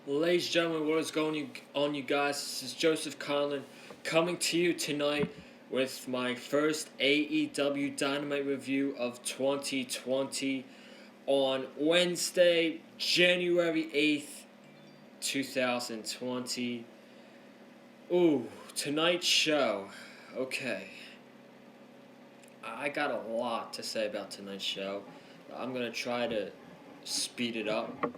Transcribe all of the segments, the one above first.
Ladies and gentlemen, what is going on, you guys? This is Joseph Conlon coming to you tonight with my first AEW Dynamite review of 2020 on Wednesday, January 8th, 2020. Ooh, tonight's show. Okay. I got a lot to say about tonight's show. I'm going to try to speed it up,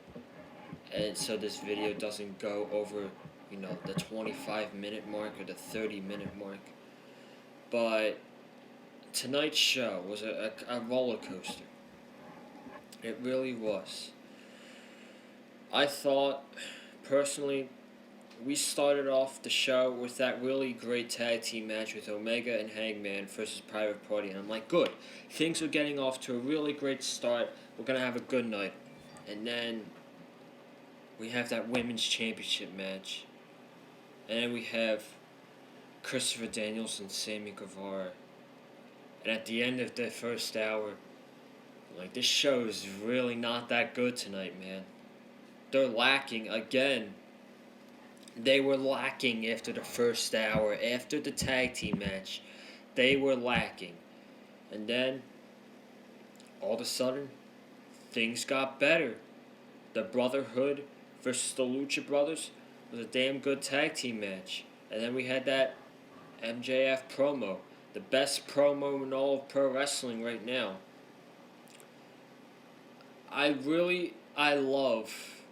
and so this video doesn't go over, the 25-minute mark or the 30-minute mark. But tonight's show was a roller coaster. It really was. I thought, personally, we started off the show with that really great tag team match with Omega and Hangman versus Private Party, and I'm like, good. Things are getting off to a really great start. We're going to have a good night. And then we have that women's championship match. And then we have Christopher Daniels and Sammy Guevara. And at the end of the first hour, this show is really not that good tonight, man. They're lacking again. They were lacking after the first hour, after the tag team match. They were lacking. And then, all of a sudden, things got better. The Brotherhood versus the Lucha Brothers was a damn good tag team match. And then we had that MJF promo. The best promo in all of pro wrestling right now. I love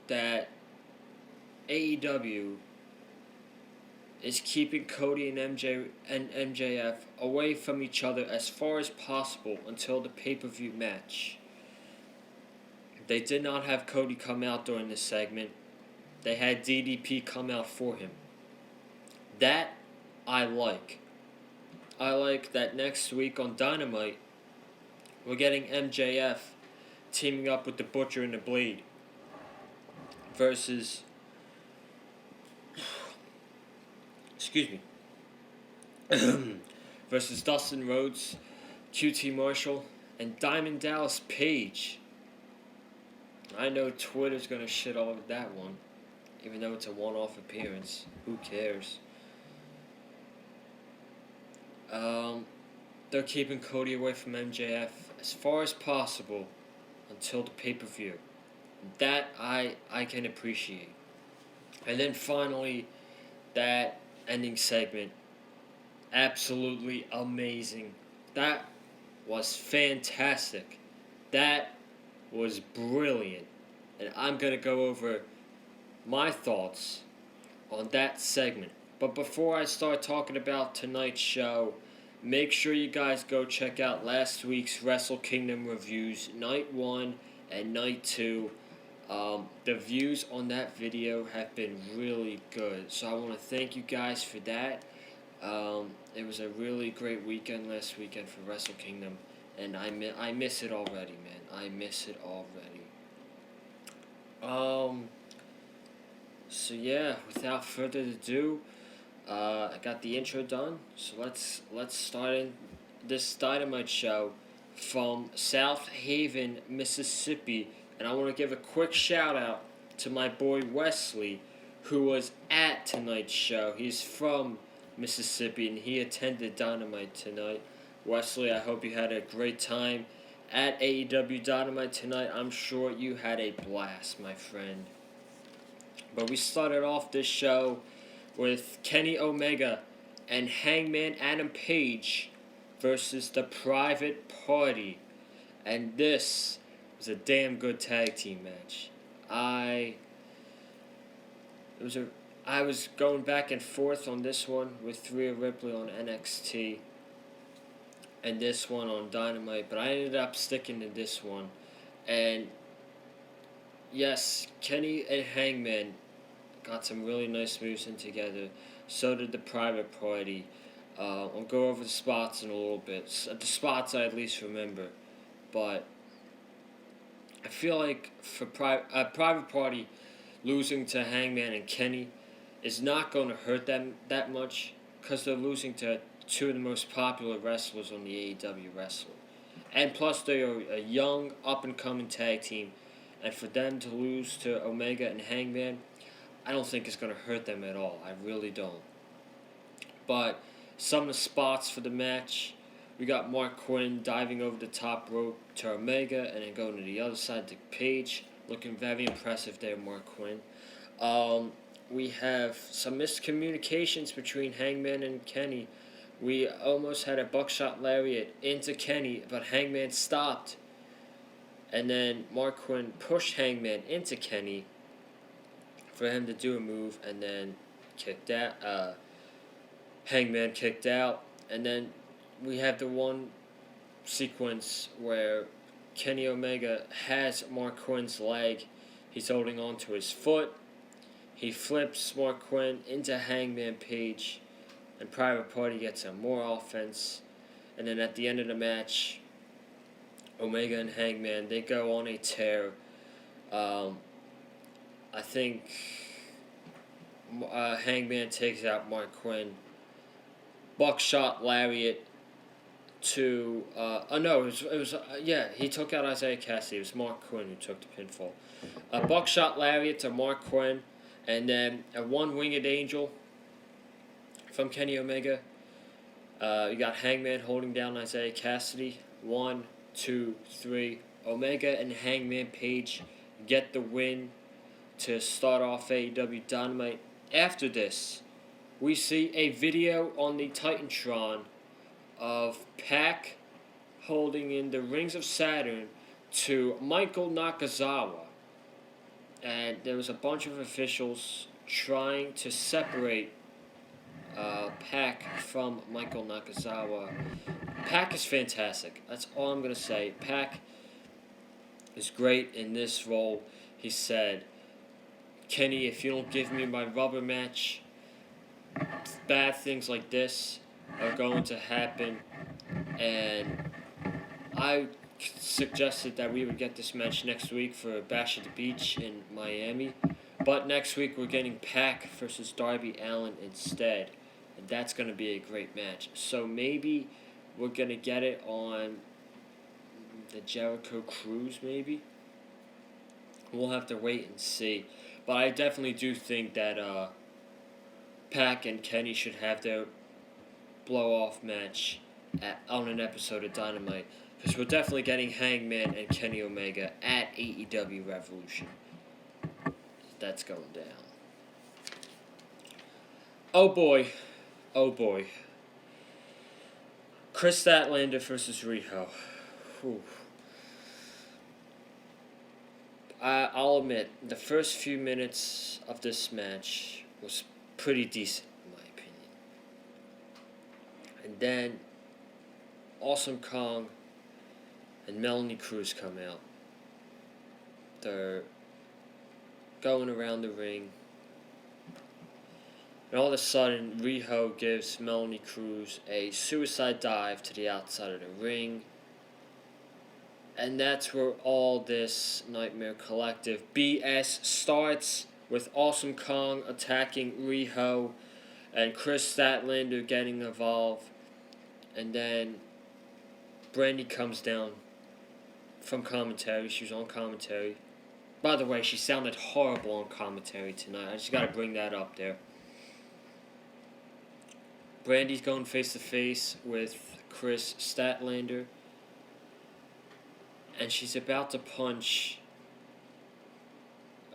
that AEW is keeping Cody and MJF away from each other as far as possible until the pay-per-view match. They did not have Cody come out during this segment. They had DDP come out for him. That I like. I like that next week on Dynamite, we're getting MJF teaming up with the Butcher and the Blade versus versus Dustin Rhodes, QT Marshall, and Diamond Dallas Page. I know Twitter's gonna shit all over that one, even though it's a one-off appearance. Who cares? They're keeping Cody away from MJF as far as possible until the pay-per-view. That I can appreciate. And then finally, that ending segment, absolutely amazing. That was fantastic. That was brilliant. And I'm going to go over my thoughts on that segment. But before I start talking about tonight's show, make sure you guys go check out last week's Wrestle Kingdom reviews, Night 1 and Night 2. The views on that video have been really good. So I want to thank you guys for that. It was a really great weekend last weekend for Wrestle Kingdom. And I miss it already, man. I miss it already. So yeah, without further ado, I got the intro done. So let's start in this Dynamite show from South Haven, Mississippi. And I want to give a quick shout out to my boy Wesley, who was at tonight's show. He's from Mississippi and he attended Dynamite tonight. Wesley, I hope you had a great time at AEW Dynamite tonight. I'm sure you had a blast, my friend. But we started off this show with Kenny Omega and Hangman Adam Page versus the Private Party. And this was a damn good tag team match. I was going back and forth on this one with Rhea Ripley on NXT and this one on Dynamite, but I ended up sticking to this one. And yes, Kenny and Hangman got some really nice moves in together. So did the Private Party. I'll go over the spots in a little bit. The spots I at least remember. But I feel like for Private Party, losing to Hangman and Kenny is not going to hurt them that much because they're losing to two of the most popular wrestlers on the AEW wrestling. And plus, they are a young, up-and-coming tag team And for them to lose to Omega and Hangman, I don't think it's going to hurt them at all. I really don't. But some of the spots for the match, we got Mark Quinn diving over the top rope to Omega and then going to the other side to Page. Looking very impressive there, Mark Quinn. We have some miscommunications between Hangman and Kenny. We almost had a buckshot lariat into Kenny, but Hangman stopped. And then Mark Quinn pushed Hangman into Kenny for him to do a move, and then kicked out. Hangman kicked out, and then we have the one sequence where Kenny Omega has Mark Quinn's leg. He's holding on to his foot. He flips Mark Quinn into Hangman Page, and Private Party gets some more offense. And then at the end of the match, Omega and Hangman, they go on a tear. I think Hangman takes out Mark Quinn. Buckshot lariat to he took out Isaiah Cassidy. It was Mark Quinn who took the pinfall. A buckshot lariat to Mark Quinn, and then a one-winged angel from Kenny Omega. You got Hangman holding down Isaiah Cassidy. 1, 2, 3. Omega and Hangman Page get the win to start off AEW Dynamite. After this, we see a video on the Titantron of Pac holding in the Rings of Saturn to Michael Nakazawa. And there was a bunch of officials trying to separate Pac from Michael Nakazawa. Pac is fantastic. That's all I'm going to say. Pac is great in this role. He said, Kenny, if you don't give me my rubber match, bad things like this are going to happen. And I suggested that we would get this match next week for Bash at the Beach in Miami. But next week we're getting Pac versus Darby Allin instead. And that's going to be a great match. So maybe we're going to get it on the Jericho Cruise, maybe. We'll have to wait and see. But I definitely do think that Pac and Kenny should have their blow-off match on an episode of Dynamite. Because we're definitely getting Hangman and Kenny Omega at AEW Revolution. That's going down. Oh boy. Oh boy. Chris Statlander versus Riho. Whew. I'll admit, the first few minutes of this match was pretty decent, in my opinion. And then Awesome Kong and Melanie Cruz come out. They're going around the ring. And all of a sudden, Riho gives Melanie Cruz a suicide dive to the outside of the ring. And that's where all this Nightmare Collective BS starts, with Awesome Kong attacking Riho and Chris Statlander getting involved. And then Brandy comes down from commentary. She was on commentary. By the way, she sounded horrible on commentary tonight. I just got to bring that up there. Brandy's going face to face with Chris Statlander. And she's about to punch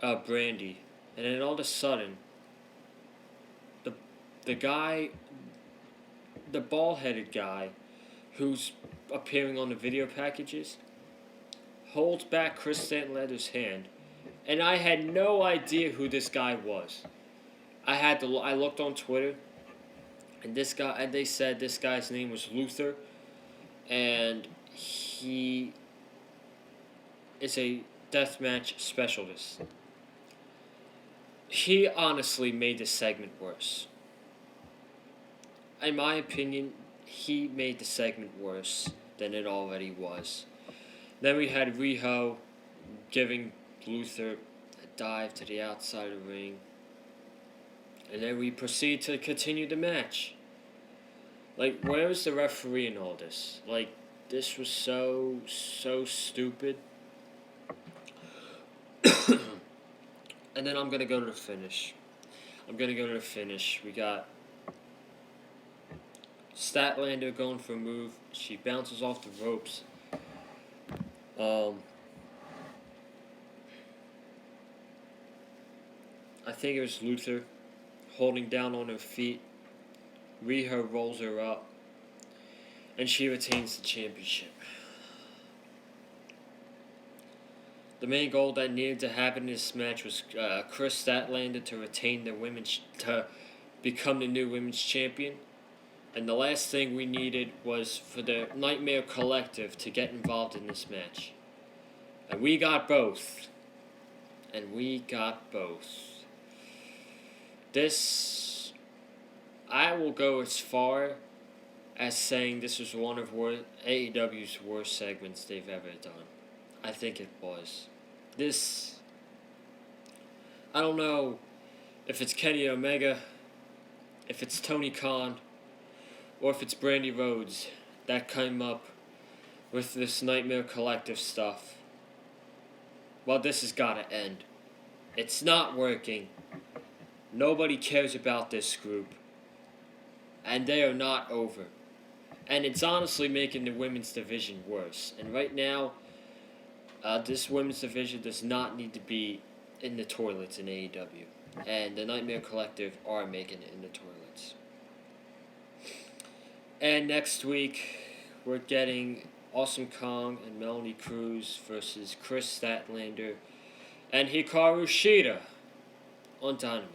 Brandy. And then all of a sudden, the guy, the bald-headed guy who's appearing on the video packages, holds back Chris Statlander's hand. And I had no idea who this guy was. I looked on Twitter, and they said this guy's name was Luther, and he is a deathmatch specialist. He honestly made the segment worse. In my opinion, he made the segment worse than it already was. Then we had Riho giving Luther a dive to the outside of the ring. And then we proceed to continue the match. Like, where was the referee in all this? Like, this was so stupid. and then I'm going to go to the finish. We got Statlander going for a move. She bounces off the ropes. I think it was Luther holding down on her feet. Riho rolls her up, and she retains the championship. The main goal that needed to happen in this match was Chris Statlander to become the new women's champion. And the last thing we needed was for the Nightmare Collective to get involved in this match. And we got both. This, I will go as far as saying this was one of AEW's worst segments they've ever done. I think it was. I don't know if it's Kenny Omega, if it's Tony Khan, or if it's Brandy Rhodes that came up with this Nightmare Collective stuff. Well, this has got to end. It's not working. Nobody cares about this group. And they are not over. And it's honestly making the women's division worse. And right now, this women's division does not need to be in the toilets in AEW. And the Nightmare Collective are making it in the toilets. And next week, we're getting Awesome Kong and Melanie Cruz versus Chris Statlander and Hikaru Shida on Dynamite.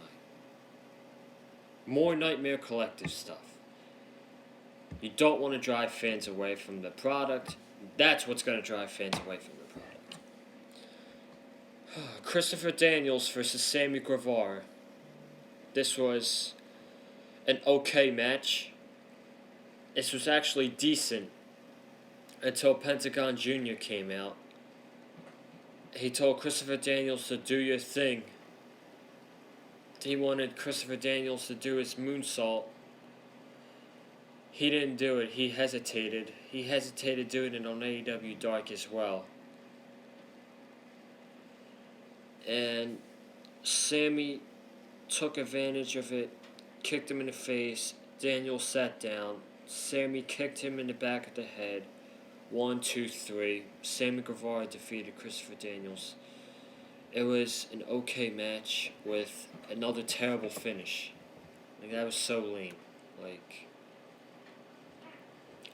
More Nightmare Collective stuff. You don't want to drive fans away from the product. That's what's going to drive fans away from the product. Christopher Daniels versus Sammy Guevara. This was an okay match. This was actually decent until Pentagon Jr. came out. He told Christopher Daniels to do your thing. He wanted Christopher Daniels to do his moonsault. He didn't do it. He hesitated. He hesitated doing it on AEW Dark as well. And Sammy took advantage of it, kicked him in the face. Daniels sat down. Sammy kicked him in the back of the head. 1, 2, 3. Sammy Guevara defeated Christopher Daniels. It was an okay match with another terrible finish. That was so lame.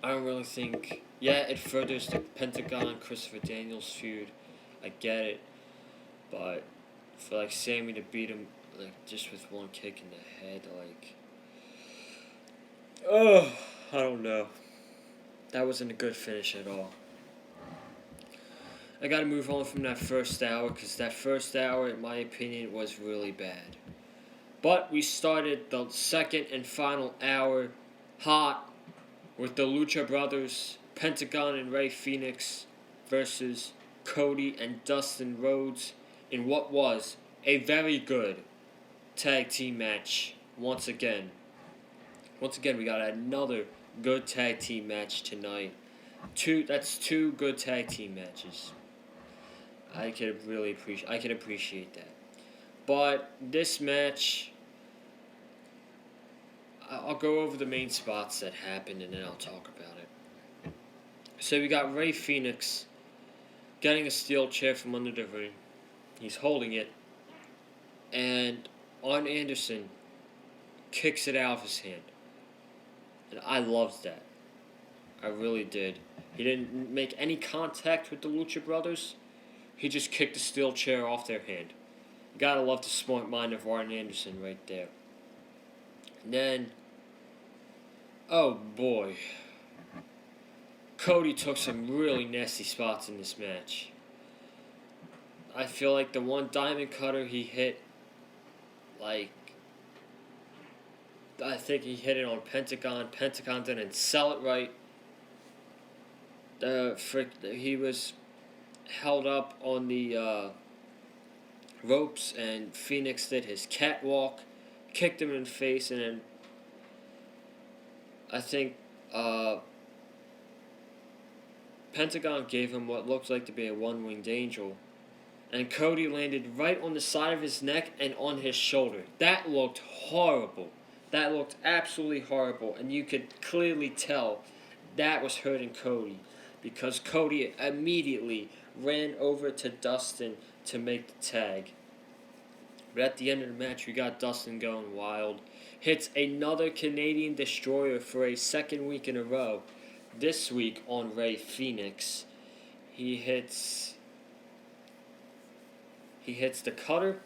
I don't really think... Yeah, it furthers the Pentagon Christopher Daniels feud. I get it. But for Sammy to beat him just with one kick in the head, I don't know. That wasn't a good finish at all. I gotta move on from that first hour, because that first hour, in my opinion, was really bad. But we started the second and final hour hot with the Lucha Brothers, Pentagon and Rey Fenix versus Cody and Dustin Rhodes in what was a very good tag team match once again. Once again, we got another good tag team match tonight. That's two good tag team matches. I can appreciate that. But this match, I'll go over the main spots that happened and then I'll talk about it. So we got Rey Fenix getting a steel chair from under the ring. He's holding it, and Arn Anderson kicks it out of his hand. And I loved that. I really did. He didn't make any contact with the Lucha Brothers. He just kicked the steel chair off their hand. You gotta love the smart mind of Arn Anderson right there. And then, oh boy, Cody took some really nasty spots in this match. I feel like the one diamond cutter he hit, I think he hit it on Pentagon. Pentagon didn't sell it right. He was held up on the ropes, and Phoenix did his catwalk, kicked him in the face, and then I think Pentagon gave him what looked like to be a one-winged angel, and Cody landed right on the side of his neck and on his shoulder. That looked horrible. That looked absolutely horrible, and you could clearly tell that was hurting Cody because Cody immediately ran over to Dustin to make the tag. But at the end of the match, we got Dustin going wild. Hits another Canadian Destroyer for a second week in a row. This week on Rey Fenix, he hits the cutter.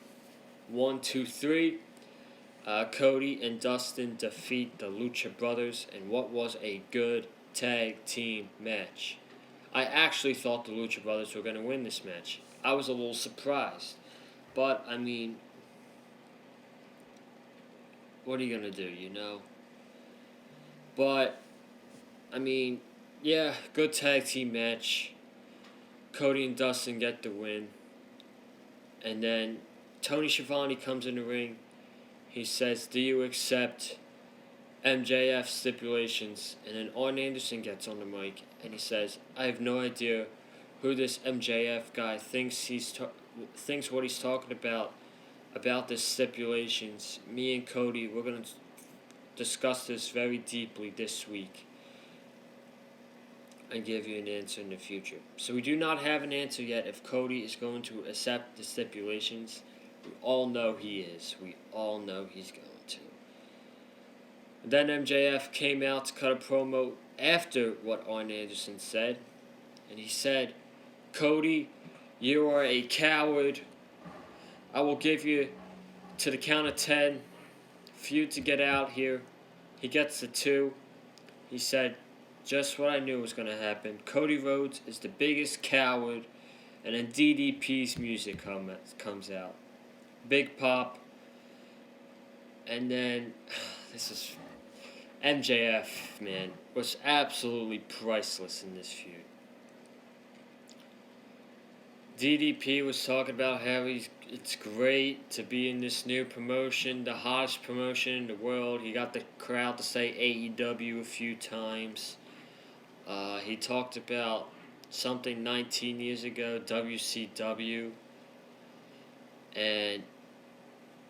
1, 2, 3. Cody and Dustin defeat the Lucha Brothers in what was a good tag team match. I actually thought the Lucha Brothers were going to win this match. I was a little surprised. But, I mean, what are you going to do, you know? But, I mean, yeah, good tag team match. Cody and Dustin get the win. And then Tony Schiavone comes in the ring. He says, "Do you accept MJF stipulations?" And then Arn Anderson gets on the mic and he says, "I have no idea who this MJF guy thinks thinks what he's talking about this stipulations. Me and Cody, we're going to discuss this very deeply this week and give you an answer in the future." So we do not have an answer yet if Cody is going to accept the stipulations. We all know he is. We all know he's going to. Then MJF came out to cut a promo after what Arn Anderson said. And he said, "Cody, you are a coward. I will give you to the count of 10 for you to get out here." He gets the 2. He said, just what I knew was going to happen. Cody Rhodes is the biggest coward. And then DDP's music comes out. Big pop. And then, this is... MJF, man, was absolutely priceless in this feud. DDP was talking about how it's great to be in this new promotion, the hottest promotion in the world. He got the crowd to say AEW a few times. He talked about something 19 years ago, WCW. And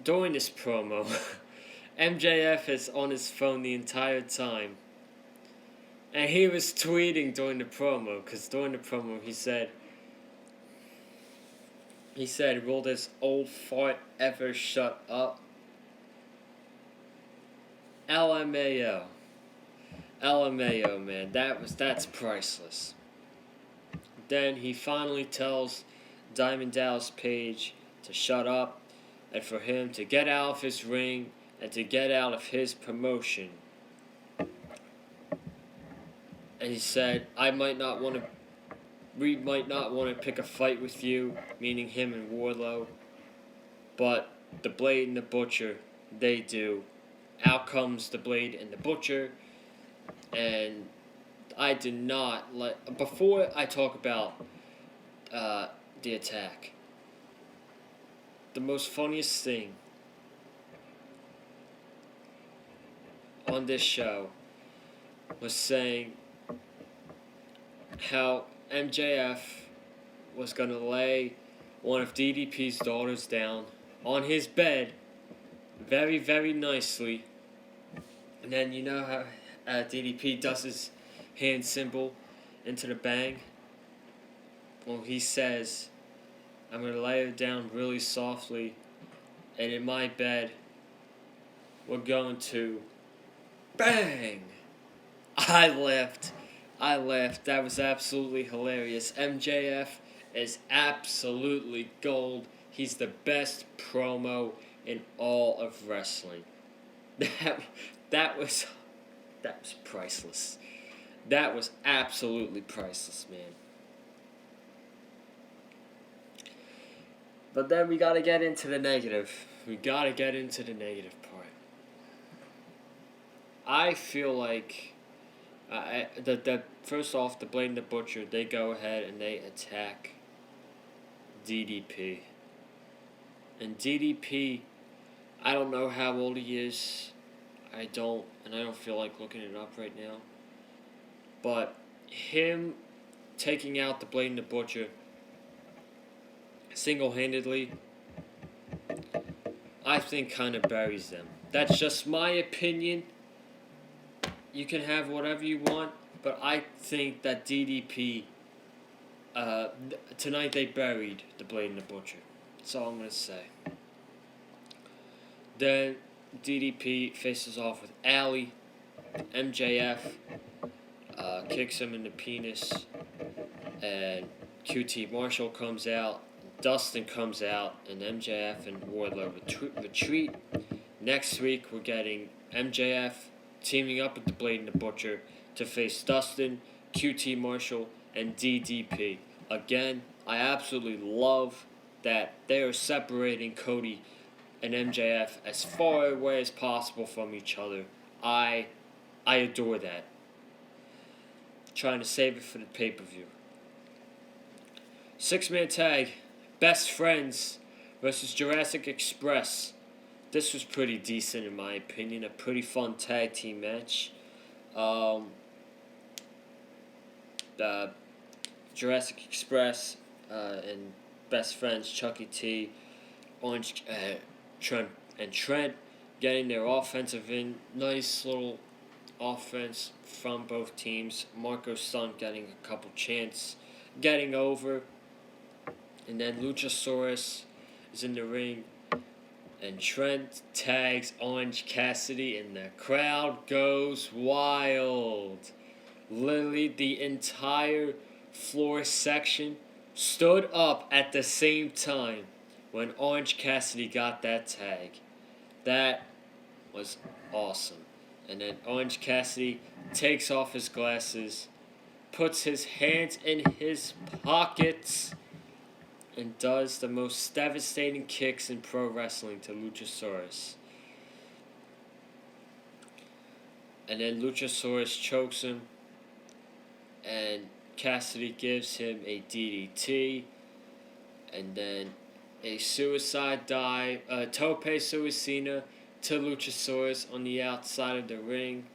during this promo, MJF is on his phone the entire time. And he was tweeting during the promo, because during the promo he said, "Will this old fart ever shut up?" LMAO. LMAO, man. That's priceless. Then he finally tells Diamond Dallas Page to shut up and for him to get out of his ring and to get out of his promotion. And he said, we might not want to pick a fight with you, meaning him and Wardlow, but the Blade and the Butcher, they do. Out comes the Blade and the Butcher, and I did not like... Before I talk about the attack, the most funniest thing on this show was saying how MJF was going to lay one of DDP's daughters down on his bed very, very nicely. And then you know how DDP does his hand symbol into the bang? Well, he says, "I'm going to lay her down really softly, and in my bed, we're going to bang." I laughed. That was absolutely hilarious. MJF is absolutely gold. He's the best promo in all of wrestling. That was priceless. That was absolutely priceless, man. But then we gotta get into the negative. Part. I feel like first off, the Blade and the Butcher, they go ahead and they attack DDP. And DDP, I don't know how old he is. I don't feel like looking it up right now. But him taking out the Blade and the Butcher single-handedly, I think kind of buries them. That's just my opinion. You can have whatever you want, but I think that DDP, tonight they buried the Blade and the Butcher. That's all I'm going to say. Then DDP faces off with Alley. MJF kicks him in the penis, and QT Marshall comes out. Dustin comes out, and MJF and Wardlow retreat. Next week, we're getting MJF teaming up with the Blade and the Butcher to face Dustin, QT Marshall, and DDP. Again, I absolutely love that they are separating Cody and MJF as far away as possible from each other. I adore that. Trying to save it for the pay-per-view. 6-man tag, Best Friends versus Jurassic Express. This was pretty decent in my opinion. A pretty fun tag team match. The Jurassic Express and Best Friends, Chucky T, Orange, Trent getting their offensive in. Nice little offense from both teams. Marco Stunt getting a couple chants, getting over. And then Luchasaurus is in the ring. And Trent tags Orange Cassidy, and the crowd goes wild. Literally, the entire floor section stood up at the same time when Orange Cassidy got that tag. That was awesome. And then Orange Cassidy takes off his glasses, puts his hands in his pockets, and does the most devastating kicks in pro wrestling to Luchasaurus. And then Luchasaurus chokes him, and Cassidy gives him a DDT, and then a suicide dive, tope suicida to Luchasaurus on the outside of the ring,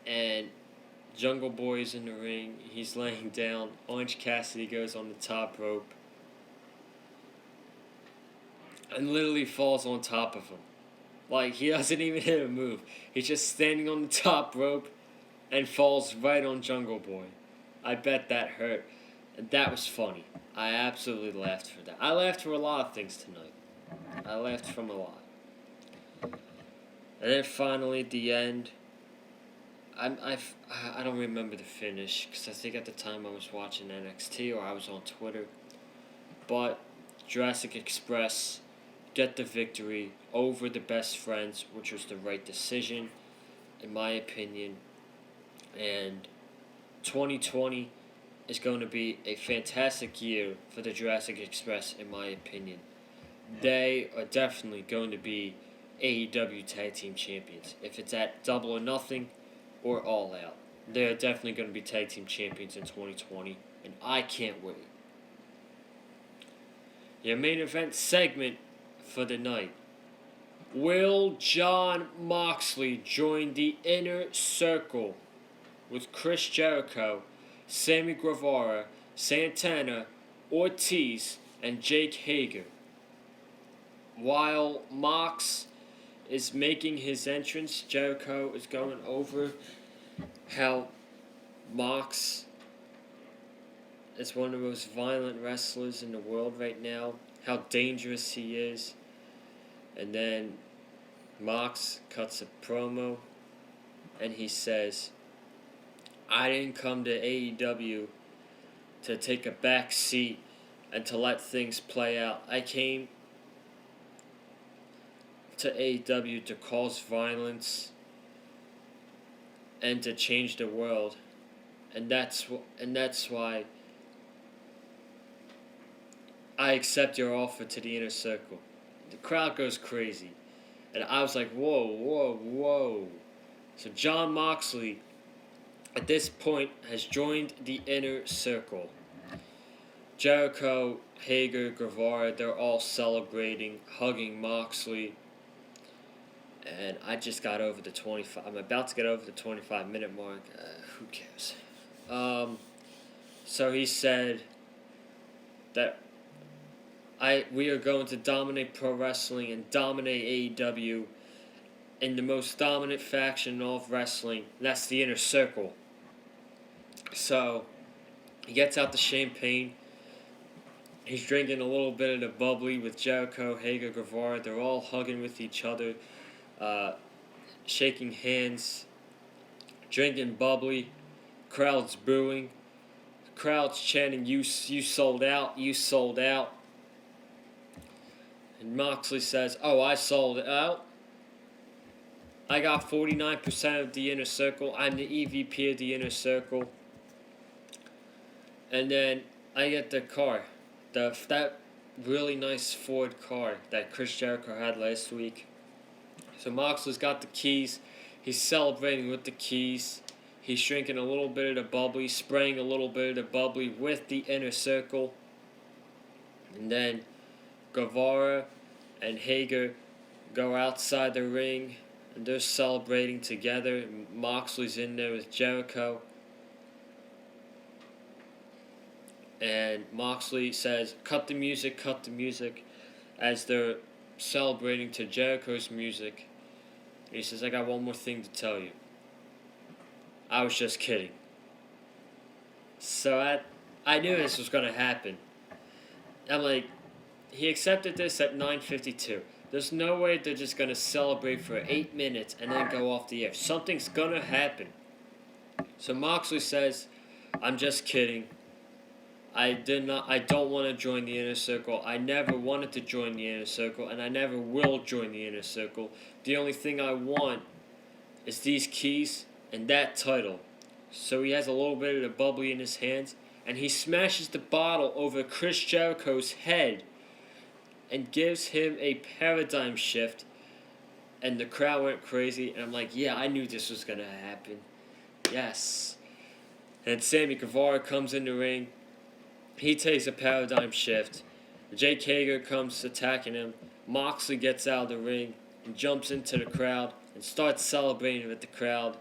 and Jungle Boy is in the ring. He's laying down. Orange Cassidy goes on the top rope and literally falls on top of him. Like, he doesn't even hit a move. He's just standing on the top rope and falls right on Jungle Boy. I bet that hurt. And that was funny. I absolutely laughed for that. I laughed for a lot of things tonight. I laughed from a lot. And then finally, at the end, I don't remember the finish, because I think at the time I was watching NXT or I was on Twitter. But Jurassic Express get the victory over the Best Friends, which was the right decision, in my opinion. And 2020 is going to be a fantastic year for the Jurassic Express, in my opinion. They are definitely going to be AEW Tag Team Champions. If it's at Double or Nothing or All Out, they're definitely going to be Tag Team Champions in 2020, and I can't wait. Your main event segment for the night. Will John Moxley join the Inner Circle with Chris Jericho, Sammy Guevara, Santana, Ortiz, and Jake Hager? While Mox is making his entrance, Jericho is going over how Mox is one of the most violent wrestlers in the world right now, how dangerous he is. And then Mox cuts a promo and he says, I didn't come to AEW to take a back seat and to let things play out. I came to AEW to cause violence and to change the world. And that's why I accept your offer to the Inner Circle. The crowd goes crazy. And I was like, whoa, whoa, whoa. So John Moxley, at this point, has joined the Inner Circle. Jericho, Hager, Guevara, they're all celebrating, hugging Moxley. And I just got over the 25. I'm about to get over the 25-minute mark. Who cares? So he said that We are going to dominate pro wrestling and dominate AEW in the most dominant faction of wrestling. That's the Inner Circle. So he gets out the champagne. He's drinking a little bit of the bubbly with Jericho, Hager, Guevara. They're all hugging with each other, uh, shaking hands, drinking bubbly. Crowd's booing. Crowd's chanting, you sold out, you sold out. And Moxley says, oh, I sold out. I got 49% of the Inner Circle. I'm the EVP of the Inner Circle. And then I get the car. That really nice Ford car that Chris Jericho had last week. So Moxley's got the keys. He's celebrating with the keys. He's drinking a little bit of the bubbly, spraying a little bit of the bubbly with the Inner Circle. And then Guevara and Hager go outside the ring, and they're celebrating together. Moxley's in there with Jericho. And Moxley says, cut the music, as they're celebrating to Jericho's music. And he says, I got one more thing to tell you. I was just kidding. So I knew this was going to happen. I'm like, he accepted this at 9:52. There's no way they're just going to celebrate for 8 minutes and then go off the air. Something's going to happen. So Moxley says, I'm just kidding. I don't want to join the Inner Circle. I never wanted to join the Inner Circle, and I never will join the Inner Circle. The only thing I want is these keys and that title. So he has a little bit of the bubbly in his hands, and he smashes the bottle over Chris Jericho's head and gives him a paradigm shift, and the crowd went crazy, and I'm like, yeah, I knew this was going to happen. Yes. And Sammy Guevara comes in the ring. He takes a paradigm shift. Jake Hager comes attacking him. Moxley gets out of the ring and jumps into the crowd and starts celebrating with the crowd.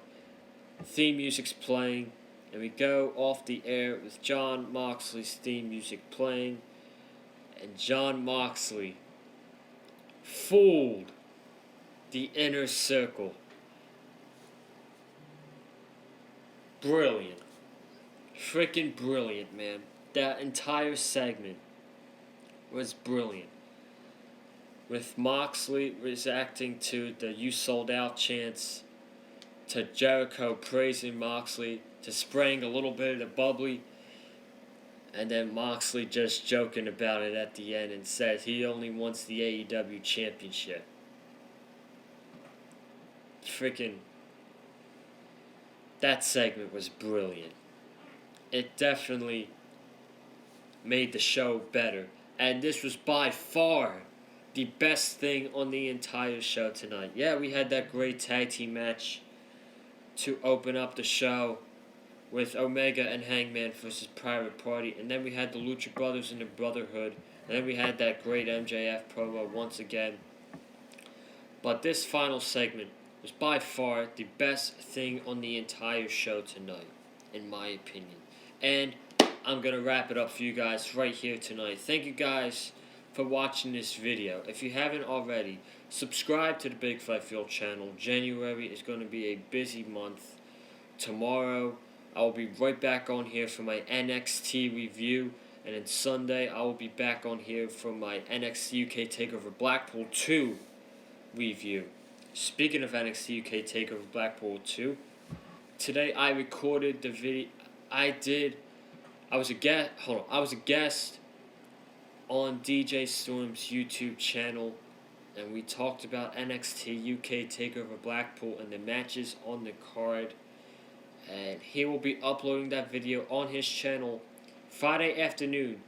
Theme music's playing, and we go off the air with Jon Moxley's theme music playing. And Jon Moxley fooled the Inner Circle. Brilliant. Freaking brilliant, man. That entire segment was brilliant. With Moxley reacting to the "You Sold Out" chants, to Jericho praising Moxley, to spraying a little bit of the bubbly, and then Moxley just joking about it at the end and says he only wants the AEW championship. Freaking, that segment was brilliant. It definitely made the show better. And this was by far the best thing on the entire show tonight. Yeah, we had that great tag team match to open up the show with Omega and Hangman versus Private Party. And then we had the Lucha Brothers and the Brotherhood. And then we had that great MJF promo once again. But this final segment was by far the best thing on the entire show tonight, in my opinion. And I'm going to wrap it up for you guys right here tonight. Thank you guys for watching this video. If you haven't already, subscribe to the Big Fight Field channel. January is going to be a busy month. Tomorrow, I will be right back on here for my NXT review. And then Sunday, I will be back on here for my NXT UK TakeOver Blackpool 2 review. Speaking of NXT UK TakeOver Blackpool 2, today I recorded the video. I was a guest on DJ Storm's YouTube channel, and we talked about NXT UK TakeOver Blackpool and the matches on the card. And he will be uploading that video on his channel Friday afternoon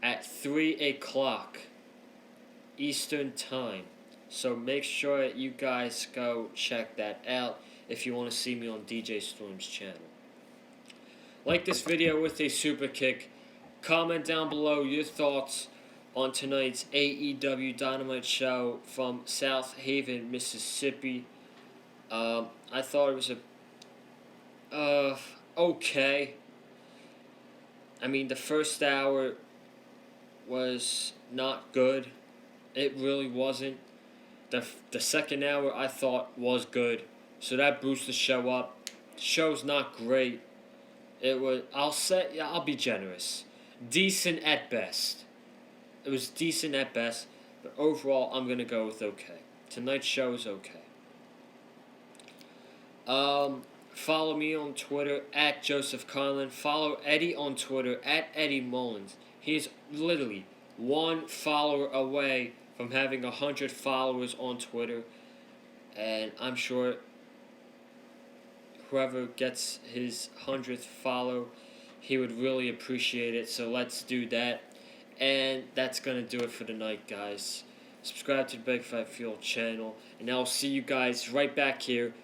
at 3 o'clock Eastern Time. So make sure that you guys go check that out if you want to see me on DJ Storm's channel. Like this video with a super kick. Comment down below your thoughts on tonight's AEW Dynamite show from South Haven, Mississippi. I thought it was okay. I mean, the first hour was not good. It really wasn't. The second hour I thought was good, so that boosted the show up. The show's not great. It was. I'll be generous. Decent at best. It was decent at best, but overall I'm gonna go with okay. Tonight's show is okay. Follow me on Twitter at Joseph Conlon. Follow Eddie on Twitter at Eddie Mullins. He's literally one follower away from having 100 followers on Twitter, and I'm sure whoever gets his 100th follow, he would really appreciate it. So let's do that, and that's gonna do it for tonight, guys. Subscribe to the Big Fat Fuel channel, and I'll see you guys right back here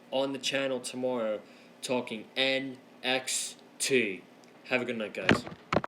on the channel tomorrow talking NXT. Have a good night, guys.